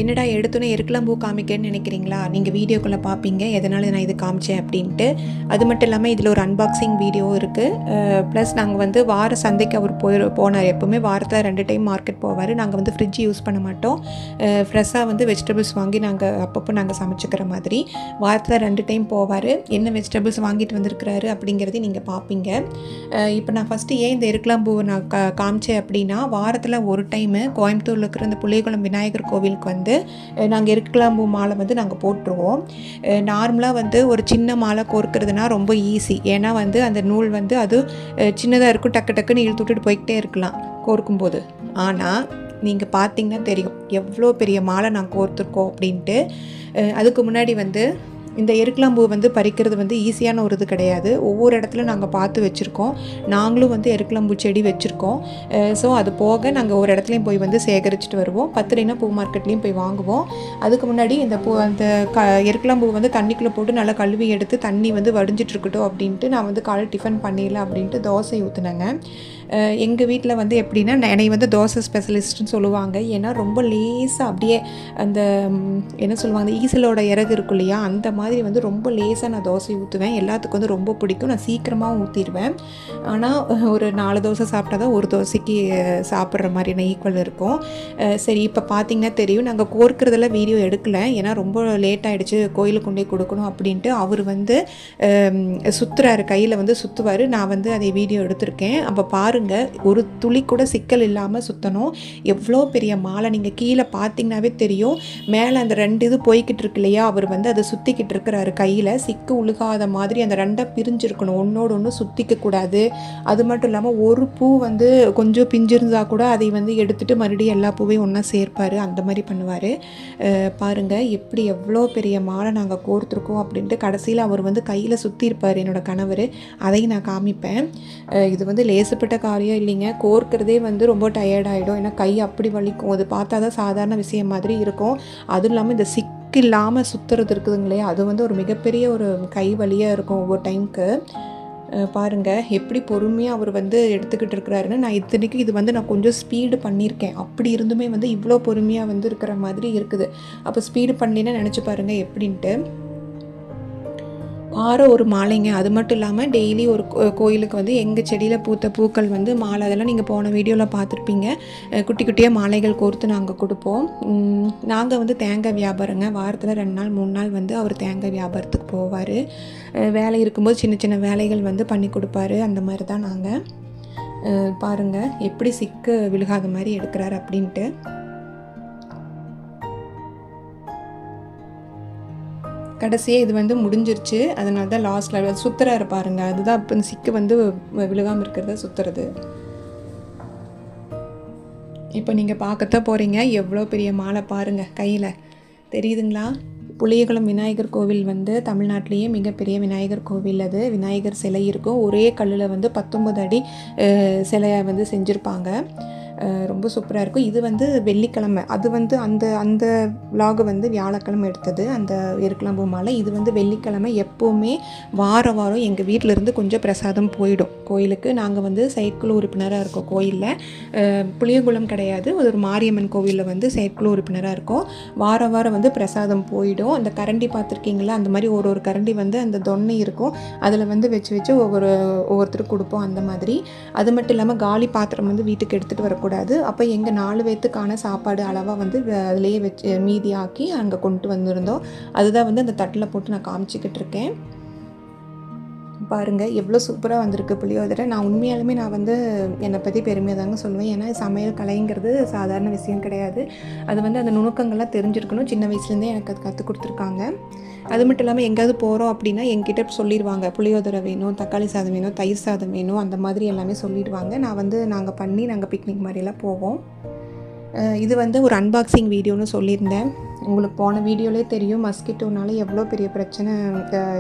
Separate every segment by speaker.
Speaker 1: என்னடா எடுத்தோன்னே எருக்கலம்பூ காமிக்கன்னு நினைக்கிறீங்களா? நீங்கள் வீடியோக்குள்ளே பார்ப்பீங்க எதனால் நான் இது காமிச்சேன் அப்படின்ட்டு. அது மட்டும் இல்லாமல் இதில் ஒரு அன்பாக்சிங் வீடியோ இருக்குது. ப்ளஸ் நாங்கள் வந்து வார சந்தைக்கு அவர் போனார். எப்போவுமே வாரத்தில் 2 டைம் மார்க்கெட் போவார். நாங்கள் வந்து ஃப்ரிட்ஜ் யூஸ் பண்ண மாட்டோம். ஃப்ரெஷ்ஷாக வந்து வெஜிடபிள்ஸ் வாங்கி அப்பப்போ நாங்கள் சமைச்சிக்கிற மாதிரி வாரத்தில் 2 டைம் போவார். என்ன வெஜிடபிள்ஸ் வாங்கிட்டு வந்திருக்கிறாரு அப்படிங்கிறதையும் நீங்கள் பார்ப்பீங்க. இப்போ நான் ஃபஸ்ட்டு ஏன் இந்த எருக்கலம்பூவை நான் காமிச்சேன் அப்படின்னா, வாரத்தில் ஒரு டைமு கோயம்புத்தூரில் இருக்கிற இந்த புளியகுளம் விநாயகர் கோவிலுக்கு வந்து நாங்கள் எருக்கலம்பூ மாலை வந்து நாங்கள் போட்டுருவோம். நார்மலாக வந்து ஒரு சின்ன மாலை கோர்க்கிறதுனா ரொம்ப ஈஸி. ஏன்னா வந்து அந்த நூல் வந்து அது சின்னதாக இருக்கும், டக்கு டக்குன்னு இழுத்து விட்டுட்டு போய்கிட்டே இருக்கலாம் கோர்க்கும்போது. ஆனால் நீங்கள் பார்த்தீங்கன்னா தெரியும் எவ்வளோ பெரிய மாலை நாங்கள் கோர்த்துருக்கோம் அப்படின்ட்டு. அதுக்கு முன்னாடி வந்து இந்த எருக்கலம்பூ வந்து பறிக்கிறது வந்து ஈஸியான ஒரு இது கிடையாது. ஒவ்வொரு இடத்துல நாங்கள் பார்த்து வச்சுருக்கோம். நாங்களும் வந்து எருக்கலம்பூ செடி வச்சுருக்கோம். ஸோ அது போக நாங்கள் ஒரு இடத்துலையும் போய் வந்து சேகரிச்சுட்டு வருவோம். பத்துலைனா பூ மார்க்கெட்லேயும் போய் வாங்குவோம். அதுக்கு முன்னாடி அந்த எருக்கலம்பூ வந்து தண்ணிக்குள்ளே போட்டு நல்லா கழுவி எடுத்து தண்ணி வந்து வடிஞ்சிட்ருக்கட்டும் அப்படின்ட்டு நான் வந்து காலை டிஃபன் பண்ணிடல அப்படின்ட்டு தோசை ஊற்றுனேங்க. எங்கள் வீட்டில் வந்து எப்படின்னா என்னை வந்து தோசை ஸ்பெஷலிஸ்ட்டுன்னு சொல்லுவாங்க. ஏன்னா ரொம்ப லேசாக அப்படியே அந்த என்ன சொல்லுவாங்க, ஈசலோட இறகு இருக்கும் இல்லையா, அந்த மாதிரி வந்து ரொம்ப லேசாக நான் தோசை ஊற்றுவேன். எல்லாத்துக்கும் வந்து ரொம்ப பிடிக்கும். நான் சீக்கிரமாக ஊற்றிடுவேன். ஆனால் ஒரு 4 தோசை சாப்பிட்டா தான் ஒரு தோசைக்கு சாப்பிட்ற மாதிரியான ஈக்குவல் இருக்கும். சரி, இப்போ பார்த்திங்கன்னா தெரியும் நாங்கள் கோர்க்கிறதுல வீடியோ எடுக்கலை. ஏன்னா ரொம்ப லேட் ஆகிடுச்சு, கோயிலுக்கு கொண்டே கொடுக்கணும் அப்படின்ட்டு. அவர் வந்து சுற்றுறாரு, கையில் வந்து சுற்றுவார். நான் வந்து அதை வீடியோ எடுத்திருக்கேன். அப்போ பாருங்கள், ஒரு துளி கூட சிக்கல் இல்லாமல் சுற்றணும். எவ்வளோ பெரிய மாலை நீங்கள் கீழே பார்த்தீங்கன்னாவே தெரியும். மேலே அந்த 2 இது போய்கிட்டு இருக்கு இல்லையா, அவர் வந்து அதை சுற்றிக்கிட்டு இருக்கிறாரு கையில். சிக்கு உழுகாத மாதிரி அந்த 2 பிரிஞ்சிருக்கணும், ஒன்றோடு ஒன்று சுற்றிக்கக்கூடாது. அது மட்டும் இல்லாமல் ஒரு பூ வந்து கொஞ்சம் பிஞ்சிருந்தால் கூட அதை வந்து எடுத்துகிட்டு மறுபடியும் எல்லா பூவையும் ஒன்றா சேர்ப்பார். அந்த மாதிரி பண்ணுவார். பாருங்கள் எப்படி எவ்வளோ பெரிய மாலை நாங்கள் கோர்த்துருக்கோம் அப்படின்ட்டு. கடைசியில் அவர் வந்து கையில் சுற்றிருப்பார் என்னோட கணவர். அதையும் நான் காமிப்பேன். இது வந்து லேசுப்பட்ட காரியம் இல்லைங்க. கோர்க்கிறதே வந்து ரொம்ப டயர்டாகிடும். ஏன்னா கை அப்படி வலிக்கும். அது பார்த்தா தான் சாதாரண விஷயம் மாதிரி இருக்கும். அதுவும் இல்லாமல் இந்த சிக்கு இல்லாமல் சுற்றுறது இருக்குதுங்களே, அது வந்து ஒரு மிகப்பெரிய ஒரு கை வலியாக இருக்கும் ஒவ்வொரு டைமுக்கு. பாருங்கள் எப்படி பொறுமையாக அவர் வந்து எடுத்துக்கிட்டு இருக்கிறாருன்னு. நான் இத்தனைக்கும் இது வந்து நான் கொஞ்சம் ஸ்பீடு பண்ணியிருக்கேன். அப்படி இருந்துமே வந்து இவ்வளோ பொறுமையாக வந்து இருக்கிற மாதிரி இருக்குது. அப்போ ஸ்பீடு பண்ணலைன்னா நினச்சி பாருங்கள் எப்படின்ட்டு. வாரம் ஒரு மாலைங்க. அது மட்டும் இல்லாமல் டெய்லி ஒரு கோயிலுக்கு வந்து எங்கள் செடியில் பூத்த பூக்கள் வந்து மாலை, அதெல்லாம் நீங்கள் போன வீடியோவில் பார்த்துருப்பீங்க. குட்டி குட்டியாக மாலைகள் கோர்த்து நாங்கள் கொடுப்போம். நாங்கள் வந்து தேங்காய் வியாபாரங்க. வாரத்தில் 2 நாள் 3 நாள் வந்து அவர் தேங்காய் வியாபாரத்துக்கு போவார். வேலை இருக்கும்போது சின்ன சின்ன வேலைகள் வந்து பண்ணி கொடுப்பாரு. அந்த மாதிரி தான் நாங்கள். பாருங்கள் எப்படி சிக்கு விழுகாத மாதிரி எடுக்கிறாரு அப்படின்ட்டு. கடைசியாக இது வந்து முடிஞ்சிருச்சு. அதனால தான் லாஸ்ட்டில் சுற்றுறாரு பாருங்கள். அதுதான் இப்போ சிக்கு வந்து விழுகாமல் இருக்கிறத சுற்றுறது. இப்போ நீங்கள் பார்க்கத்தான் போகிறீங்க. எவ்வளோ பெரிய மாலை பாருங்கள் கையில் தெரியுதுங்களா? புளியகுளம் விநாயகர் கோவில் வந்து தமிழ்நாட்டிலேயே மிகப்பெரிய விநாயகர் கோவில். அது விநாயகர் சிலை இருக்கும். ஒரே கல்லில் வந்து 19 அடி சிலையை வந்து செஞ்சுருப்பாங்க. ரொம்ப சூப்பராக இருக்கும். இது வந்து வெள்ளிக்கிழமை. அது வந்து அந்த விலாகு வந்து வியாழக்கிழமை எடுத்தது அந்த எருக்கலம்பூ மாலை. இது வந்து வெள்ளிக்கிழமை. எப்போவுமே வாரம் எங்கள் வீட்டிலேருந்து கொஞ்சம் பிரசாதம் போயிடும் கோயிலுக்கு. நாங்கள் வந்து செயற்குழு உறுப்பினராக இருக்கோம் கோயிலில். புளியகுளம் கிடையாது, ஒரு மாரியம்மன் கோவிலில் வந்து செயற்குழு உறுப்பினராக இருக்கோம். வாரம் வந்து பிரசாதம் போயிடும். அந்த கரண்டி பார்த்துருக்கீங்களா, அந்த மாதிரி ஒரு கரண்டி வந்து அந்த தொன்னை இருக்கும், அதில் வந்து வச்சு ஒவ்வொருத்தருக்கு கொடுப்போம் அந்த மாதிரி. அது மட்டும் இல்லாமல் காலி பாத்திரம் வந்து வீட்டுக்கு எடுத்துகிட்டு வரக்கூடாது. அப்போ எங்கள் 4 பேத்துக்கான சாப்பாடு அளவாக வந்து அதிலேயே வச்சு மீதியாக்கி அங்கே கொண்டு வந்திருந்தோம். அதுதான் வந்து அந்த தட்டில் போட்டு நான் காமிச்சிக்கிட்டு இருக்கேன். பாருங்கள் எவ்வளோ சூப்பராக வந்திருக்கு புளியோதரை. நான் உண்மையாலுமே நான் வந்து என்னை பற்றி பெருமையாக தாங்க சொல்லுவேன். ஏன்னா சமையல் கலைங்கிறது சாதாரண விஷயம் கிடையாது. அது வந்து அந்த நுணுக்கங்கள்லாம் தெரிஞ்சிருக்கணும். சின்ன வயசுலேருந்தே எனக்கு அது கற்றுக் கொடுத்துருக்காங்க. அது மட்டும் இல்லாமல் எங்கேயாவது போகிறோம் அப்படின்னா எங்கிட்ட சொல்லிடுவாங்க, புளியோதரை வேணும், தக்காளி சாதம் வேணும், தயிர் சாதம் வேணும், அந்த மாதிரி எல்லாமே சொல்லிடுவாங்க. நாங்கள் பண்ணி பிக்னிக் மாதிரிலாம் போவோம். இது வந்து ஒரு அன்பாக்சிங் வீடியோன்னு சொல்லியிருந்தேன். உங்களுக்கு போன வீடியோலே தெரியும் மஸ்கிட்டோனால எவ்வளோ பெரிய பிரச்சனை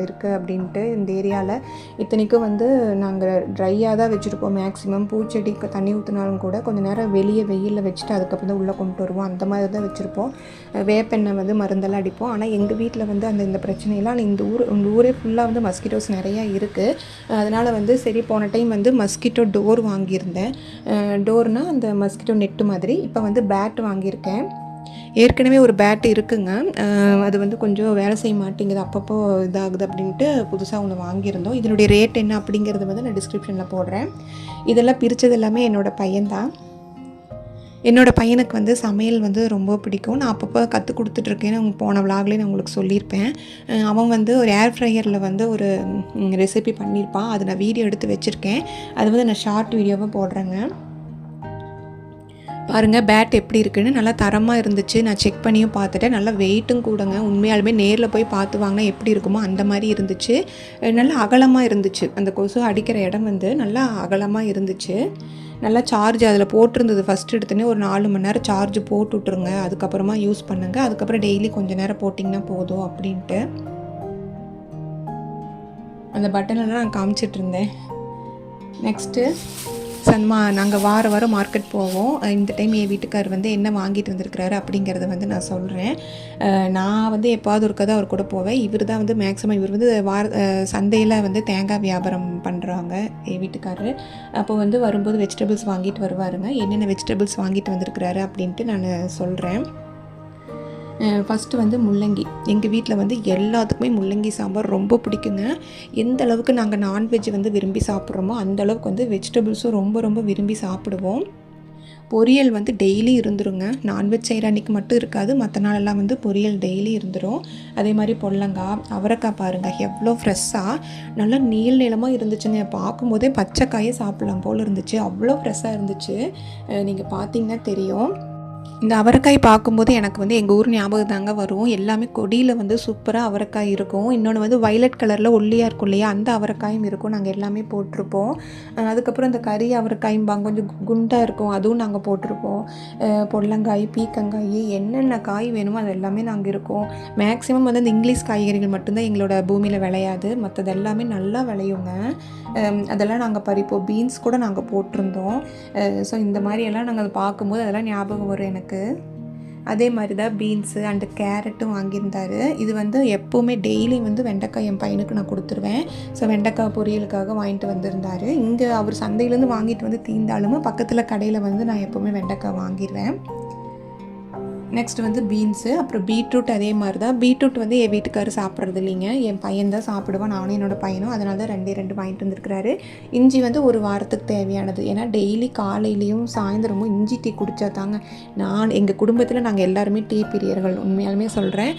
Speaker 1: இருக்குது அப்படின்ட்டு இந்த ஏரியாவில். இத்தனைக்கும் வந்து நாங்கள் ட்ரையாக தான் வச்சுருப்போம். மேக்ஸிமம் பூச்செடிக்கு தண்ணி ஊற்றினாலும் கூட கொஞ்சம் நேரம் வெளியே வெயிலில் வச்சுட்டு அதுக்கப்புறம் தான் உள்ளே கொண்டு வருவோம். அந்த மாதிரி தான் வச்சுருப்போம். வேப்பெண்ணெய் வந்து மருந்தெல்லாம் அடிப்போம். ஆனால் எங்கள் வீட்டில் வந்து இந்த பிரச்சனையெல்லாம் இந்த ஊரே ஃபுல்லாக வந்து மஸ்கிட்டோஸ் நிறையா இருக்குது. அதனால் வந்து சரி, போன டைம் வந்து மஸ்கிட்டோ டோர் வாங்கியிருந்தேன். டோர்னால் அந்த மஸ்கிட்டோ நெட்டு மாதிரி. இப்போ வந்து பேட் வாங்கியிருக்கேன். ஏற்கனவே ஒரு பேட் இருக்குங்க. அது வந்து கொஞ்சம் வேலை செய்ய மாட்டேங்குது, அப்பப்போ இதாகுது அப்படின்ட்டு புதுசாக ஒன்று வாங்கியிருந்தோம். இதனுடைய ரேட் என்ன அப்படிங்கிறது வந்து நான் டிஸ்கிரிப்ஷனில் போடுறேன். இதெல்லாம் பிரித்தது எல்லாமே என்னோடய பையன்தான். என்னோடய பையனுக்கு வந்து சமையல் வந்து ரொம்ப பிடிக்கும். நான் அப்பப்போ கற்றுக் கொடுத்துட்ருக்கேன்னு போன விலாக்லேயே நான் உங்களுக்கு சொல்லியிருப்பேன். அவன் வந்து ஒரு ஏர் ஃப்ரையரில் வந்து ஒரு ரெசிபி பண்ணியிருப்பான். அது நான் வீடியோ எடுத்து வச்சுருக்கேன். அது வந்து நான் ஷார்ட் வீடியோவாக போடுறேங்க. பாருங்கள் பேட் எப்படி இருக்குன்னு. நல்லா தரமாக இருந்துச்சு. நான் செக் பண்ணியும் பார்த்துட்டேன். நல்லா வெயிட்டும் கூடங்க. உண்மையாலுமே நேரில் போய் பார்த்து வாங்கினா எப்படி இருக்குமோ அந்த மாதிரி இருந்துச்சு. நல்லா அகலமாக இருந்துச்சு. அந்த கொசு அடிக்கிற இடம் வந்து நல்லா அகலமாக இருந்துச்சு. நல்லா சார்ஜ் அதில் போட்டிருந்தது. ஃபஸ்ட்டு எடுத்தோடனே ஒரு 4 மணி நேரம் சார்ஜ் போட்டு விட்ருங்க, அதுக்கப்புறமா யூஸ் பண்ணுங்கள், அதுக்கப்புறம் டெய்லி கொஞ்சம் நேரம் போட்டிங்கன்னா போதும் அப்படின்ட்டு அந்த பட்டனெல்லாம் நான் காமிச்சிட்ருந்தேன். நெக்ஸ்ட்டு நாங்கள் வாரம் மார்க்கெட் போவோம். இந்த டைம் என் வீட்டுக்கார் வந்து என்ன வாங்கிட்டு வந்திருக்கிறாரு அப்படிங்கிறத வந்து நான் சொல்கிறேன். நான் வந்து எப்பாவது ஒருக்க தான் அவர் கூட போவேன். இவர் தான் வந்து மேக்ஸிமம் இவர் வந்து சந்தையில் வந்து தேங்காய் வியாபாரம் பண்ணுறாங்க என் வீட்டுக்காரரு. அப்போ வந்து வரும்போது வெஜிடபிள்ஸ் வாங்கிட்டு வருவாருங்க. என்னென்ன வெஜிடபிள்ஸ் வாங்கிட்டு வந்திருக்கிறாரு அப்படின்ட்டு நான் சொல்கிறேன். ஃபஸ்ட்டு வந்து முள்ளங்கி. எங்கள் வீட்டில் வந்து எல்லாத்துக்குமே முள்ளங்கி சாம்பார் ரொம்ப பிடிக்குங்க. எந்த அளவுக்கு நாங்கள் நான்வெஜ் வந்து விரும்பி சாப்பிட்றோமோ அந்தளவுக்கு வந்து வெஜிடபிள்ஸும் ரொம்ப விரும்பி சாப்பிடுவோம். பொரியல் வந்து டெய்லி இருந்துருங்க. நான்வெஜ் செய்கிற அன்றைக்கி மட்டும் இருக்காது, மற்ற நாளெல்லாம் வந்து பொரியல் டெய்லி இருந்துடும். அதே மாதிரி பொல்லங்காய், அவரைக்காய் பாருங்கள் எவ்வளோ ஃப்ரெஷ்ஷாக நல்லா நீளமாக இருந்துச்சுங்க. பார்க்கும்போதே பச்சைக்காயே சாப்பிட்லாம் போல் இருந்துச்சு, அவ்வளோ ஃப்ரெஷ்ஷாக இருந்துச்சு. நீங்கள் பார்த்தீங்கன்னா தெரியும். இந்த அவரைக்காய் பார்க்கும்போது எனக்கு வந்து எங்கள் ஊர் ஞாபகம் தாங்க வரும். எல்லாமே கொடியில் வந்து சூப்பராக அவரைக்காய் இருக்கும். இன்னொன்று வந்து வயலட் கலரில் ஒல்லியாக இருக்கும் இல்லையா, அந்த அவரைக்காயும் இருக்கும். நாங்கள் எல்லாமே போட்டிருப்போம். அதுக்கப்புறம் இந்த கறி அவரைக்காயும்பாங்க, கொஞ்சம் குண்டாக இருக்கும், அதுவும் நாங்கள் போட்டிருப்போம். பொல்லங்காய், பீக்கங்காய், என்னென்ன காய் வேணுமோ அது எல்லாமே நாங்கள் இருக்கும். மேக்ஸிமம் வந்து இந்த இங்கிலீஷ் காய்கறிகள் மட்டும்தான் எங்களோட பூமியில் விளையாது, மற்றது எல்லாமே நல்லா விளையுங்க. அதெல்லாம் நாங்கள் பறிப்போம். பீன்ஸ் கூட நாங்கள் போட்டிருந்தோம். ஸோ இந்த மாதிரியெல்லாம் நாங்கள் பார்க்கும்போது அதெல்லாம் ஞாபகம் வரும் எனக்கு. அதே மாதிரி தான் பீன்ஸு அண்டு கேரட்டும் வாங்கியிருந்தார். இது வந்து எப்போவுமே டெய்லி வந்து வெண்டைக்காய் என் பையனுக்கு நான் கொடுத்துருவேன். ஸோ வெண்டைக்காய் பொரியலுக்காக வாங்கிட்டு வந்திருந்தார். இங்கே அவர் சந்தையிலேருந்து வாங்கிட்டு வந்து தீர்ந்தாலும் பக்கத்தில் கடையில் வந்து நான் எப்போவுமே வெண்டைக்காய் வாங்கிடுவேன். நெக்ஸ்ட் வந்து பீன்ஸு, அப்புறம் பீட்ரூட். அதே மாதிரி தான் பீட்ரூட் வந்து என் வீட்டுக்காரர் சாப்பிட்றது இல்லைங்க, என் பையன் தான் சாப்பிடுவான், நானும் என்னோடய பையனும். அதனால தான் 2 வாங்கிட்டு வந்துருக்கிறாரு. இஞ்சி வந்து ஒரு வாரத்துக்கு தேவையானது. ஏன்னா டெய்லி காலையிலையும் சாயந்தரமும் இஞ்சி டீ குடித்தா தாங்க. எங்கள் குடும்பத்தில் நாங்கள் எல்லாருமே டீ பிரியர்கள், உண்மையாலுமே சொல்கிறேன்.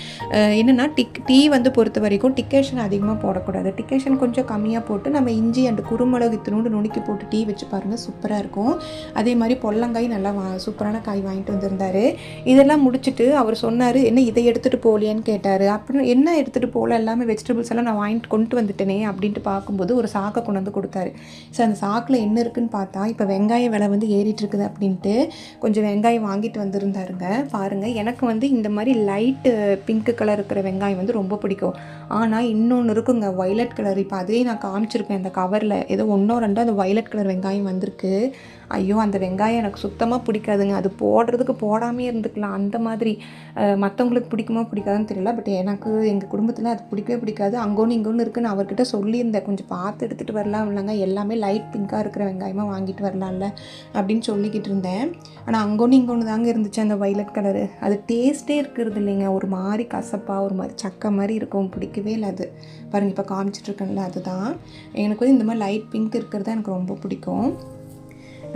Speaker 1: என்னென்னா டீ வந்து பொறுத்த வரைக்கும் டிக்கேஷன் அதிகமாக போடக்கூடாது. டிக்கேஷன் கொஞ்சம் கம்மியாக போட்டு நம்ம இஞ்சி அண்டு குறுமிளகு இத்தினோண்டு நுணுக்கி போட்டு டீ வச்சு பாருங்கள், சூப்பராக இருக்கும். அதே மாதிரி பொல்லங்காய் நல்லா சூப்பரான காய் வாங்கிட்டு வந்திருந்தார். இதெல்லாம் முடிச்சுட்டு அவர் சொன்னார், என்ன இதை எடுத்துகிட்டு போகலையான்னு கேட்டார். அப்படின்னு என்ன எடுத்துகிட்டு போகல, எல்லாமே வெஜிடபிள்ஸ் எல்லாம் நான் கொண்டு வந்துட்டேனே அப்படின்ட்டு பார்க்கும்போது ஒரு சாக்கை கொண்டு வந்து கொடுத்தாரு. ஸோ அந்த சாக்கில் என்ன இருக்குதுன்னு பார்த்தா, இப்போ வெங்காய விலை வந்து ஏறிட்டு இருக்குது அப்படின்ட்டு கொஞ்சம் வெங்காயம் வாங்கிட்டு வந்திருந்தாருங்க. பாருங்கள், எனக்கு வந்து இந்த மாதிரி லைட்டு பிங்க் கலர் இருக்கிற வெங்காயம் வந்து ரொம்ப பிடிக்கும். ஆனால் இன்னொன்று இருக்குங்க, வயலட் கலர். இப்போ அதே நான் காமிச்சிருப்பேன் அந்த கவரில், ஏதோ 1-2 அந்த வயலட் கலர் வெங்காயம் வந்திருக்கு. ஐயோ, அந்த வெங்காயம் எனக்கு சுத்தமாக பிடிக்காதுங்க. அது போடுறதுக்கு போடாமே இருந்துக்கலாம் அந்த மாதிரி. மற்றவங்களுக்கு பிடிக்குமோ பிடிக்காதுன்னு தெரியல, பட் எனக்கு எங்கள் குடும்பத்தில் அது பிடிக்கவே பிடிக்காது. இங்கொன்று இருக்குது, நான் அவர்கிட்ட சொல்லியிருந்தேன், கொஞ்சம் பார்த்து எடுத்துகிட்டு வரலாம் இல்லைங்க, எல்லாமே லைட் பிங்காக இருக்கிற வெங்காயமாக வாங்கிட்டு வரலாம்ல அப்படின்னு சொல்லிக்கிட்டு இருந்தேன். ஆனால் இங்கொன்று தாங்க இருந்துச்சு அந்த வயலட் கலரு. அது டேஸ்ட்டே இருக்கிறது இல்லைங்க, ஒரு மாதிரி கசப்பாக ஒரு மாதிரி சக்கை மாதிரி இருக்கும், பிடிக்கவே இல்லை அது. பாருங்கள், இப்போ காமிச்சிட்ருக்கேன்ல, அதுதான் எனக்கு வந்து இந்த மாதிரி லைட் பிங்க் இருக்கிறது தான் எனக்கு ரொம்ப பிடிக்கும்.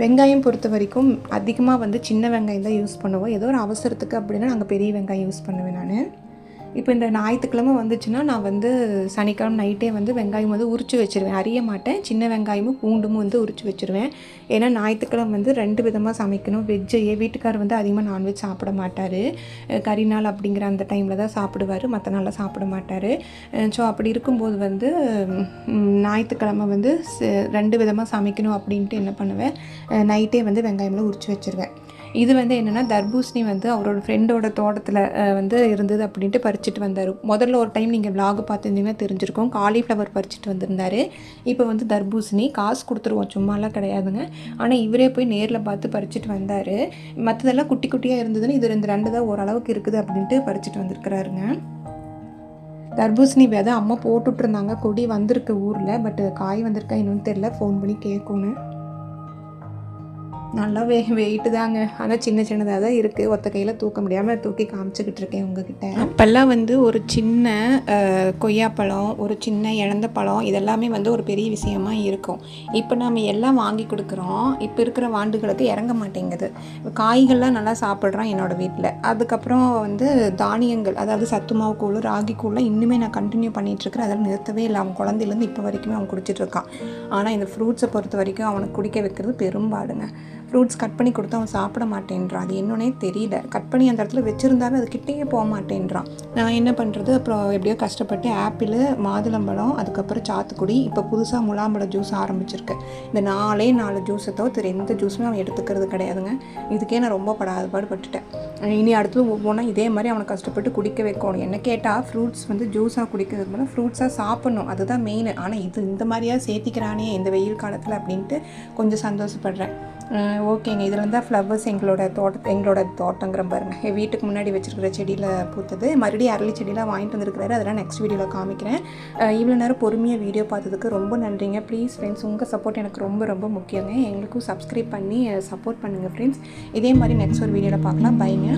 Speaker 1: வெங்காயம் பொறுத்த வரைக்கும் அதிகமாக வந்து சின்ன வெங்காயம் தான் யூஸ் பண்ணுவோம். ஏதோ ஒரு அவசரத்துக்கு அப்படின்னா நாங்கள் பெரிய வெங்காயம் யூஸ் பண்ணுவேன் நான். இப்போ இந்த ஞாயிற்றுக்கிழமை வந்துச்சுன்னா நான் வந்து சனிக்கிழமை நைட்டே வந்து வெங்காயம் வந்து உரித்து வச்சுருவேன், அறிய மாட்டேன். சின்ன வெங்காயமும் பூண்டும் வந்து உரித்து வச்சுருவேன். ஏன்னா ஞாயிற்றுக்கிழமை வந்து 2 விதமாக சமைக்கணும். வெஜ்ஜு, என் வீட்டுக்கார் வந்து அதிகமாக நான்வெஜ் சாப்பிட மாட்டார். கறி நாள் அப்படிங்கிற அந்த டைமில் தான் சாப்பிடுவார், மற்ற நாளில் சாப்பிட மாட்டார். ஸோ அப்படி இருக்கும்போது வந்து ஞாயிற்றுக்கிழமை வந்து 2 விதமாக சமைக்கணும் அப்படின்ட்டு என்ன பண்ணுவேன், நைட்டே வந்து வெங்காயம்லாம் உரித்து வச்சுருவேன். இது வந்து என்னென்னா தர்பூசணி வந்து அவரோட ஃப்ரெண்டோட தோட்டத்தில் வந்து இருந்தது அப்படின்ட்டு பறிச்சுட்டு வந்தார். முதல்ல ஒரு டைம் நீங்கள் விலாக் பார்த்துருந்தீங்கன்னா தெரிஞ்சிருக்கும், காலிஃப்ளவர் பறிச்சுட்டு வந்திருந்தார். இப்போ வந்து தர்பூசணி காசு கொடுத்துருவோம், சும்மாலாம் கிடையாதுங்க. ஆனால் இவரே போய் நேரில் பார்த்து பறிச்சுட்டு வந்தார். மற்றதெல்லாம் குட்டி குட்டியாக இருந்ததுன்னு இது 2 தான் ஓரளவுக்கு இருக்குது அப்படின்ட்டு பறிச்சுட்டு வந்திருக்கிறாருங்க. தர்பூசணி விதை அம்மா போட்டுட்ருந்தாங்க, கொடி வந்திருக்கு ஊரில், பட் காய் வந்திருக்கா இன்னொன்று தெரியல, ஃபோன் பண்ணி கேட்கணும். நல்லா வெயிட்டு தாங்க. ஆனால் சின்ன சின்னதாக தான் இருக்குது. ஒத்த கையில் தூக்க முடியாமல் தூக்கி காமிச்சிக்கிட்டு இருக்கேன் உங்ககிட்ட. அப்போல்லாம் வந்து ஒரு சின்ன கொய்யாப்பழம், ஒரு சின்ன இழந்த பழம் இதெல்லாமே வந்து ஒரு பெரிய விஷயமா இருக்கும். இப்போ நம்ம எல்லாம் வாங்கி கொடுக்குறோம். இப்போ இருக்கிற வாண்டுகளுக்கு இறங்க மாட்டேங்குது. காய்கள்லாம் நல்லா சாப்பிட்றான் என்னோடய வீட்டில். அதுக்கப்புறம் வந்து தானியங்கள், அதாவது சத்து மாவு கூழ், ராகி கூழ்லாம் இன்னுமே நான் கண்டினியூ பண்ணிகிட்ருக்கிறேன். அதெல்லாம் நிறுத்தவே இல்லை. அவன் குழந்தையிலேருந்து இப்போ வரைக்குமே அவன் குடிச்சிட்ருக்கான். ஆனால் இந்த ஃப்ரூட்ஸை பொறுத்த வரைக்கும் அவனுக்கு குடிக்க வைக்கிறது பெரும்பாடுங்க. ஃப்ரூட்ஸ் கட் பண்ணி கொடுத்து அவன் சாப்பிட மாட்டேன்றான். அது என்னன்னே தெரியல. கட் பண்ணி அந்த இடத்துல வச்சுருந்தாலும் அது கிட்டேயே போக மாட்டேன்றான். நான் என்ன பண்ணுறது, அப்புறம் எப்படியோ கஷ்டப்பட்டு ஆப்பிள், மாதுளம்பழம், அதுக்கப்புறம் சாத்துக்குடி, இப்போ புதுசாக முலாம்பழ ஜூஸ் ஆரம்பிச்சிருக்கேன். இந்த 4 ஜூஸை தவிர எந்த ஜூஸுமே அவன் எடுத்துக்கிறது கிடையாதுங்க. இதுக்கே நான் ரொம்ப பாடுபட்டுட்டேன். இனி அடுத்தது ஒவ்வொன்றா இதே மாதிரி அவனை கஷ்டப்பட்டு குடிக்க வைக்கணும். என்ன கேட்டால் ஃப்ரூட்ஸ் வந்து ஜூஸாக குடிக்கிறதுக்கு மேலே ஃப்ரூட்ஸாக சாப்பிட்ணும், அதுதான் மெயின். ஆனால் இந்த மாதிரியா சேர்த்திக்கிறானே இந்த வெயில் காலத்தில் அப்படின்ட்டு கொஞ்சம் சந்தோஷப்படுறேன். ஓகேங்க, இதில் தான் ஃப்ளவர்ஸ் எங்களோட தோட்டங்கிற பாருங்கள். என் வீட்டுக்கு முன்னாடி வச்சுருக்கிற செடியில் பூத்தது. மறுபடியும் அரளி செடியெலாம் வாங்கிட்டு வந்துருக்கிறாரு. அதெல்லாம் நெக்ஸ்ட் வீடியோவில் காமிக்கிறேன். இவ்வளோ நேரம் பொறுமையாக வீடியோ பார்த்ததுக்கு ரொம்ப நன்றிங்க. ப்ளீஸ் ஃப்ரெண்ட்ஸ், உங்கள் சப்போர்ட் எனக்கு ரொம்ப ரொம்ப முக்கியங்க. எங்களுக்கும் சப்ஸ்கிரைப் பண்ணி சப்போர்ட் பண்ணுங்கள் ஃப்ரெண்ட்ஸ். இதே மாதிரி நெக்ஸ்ட் ஒரு வீடியோவில் பார்க்கலாம். பைங்க.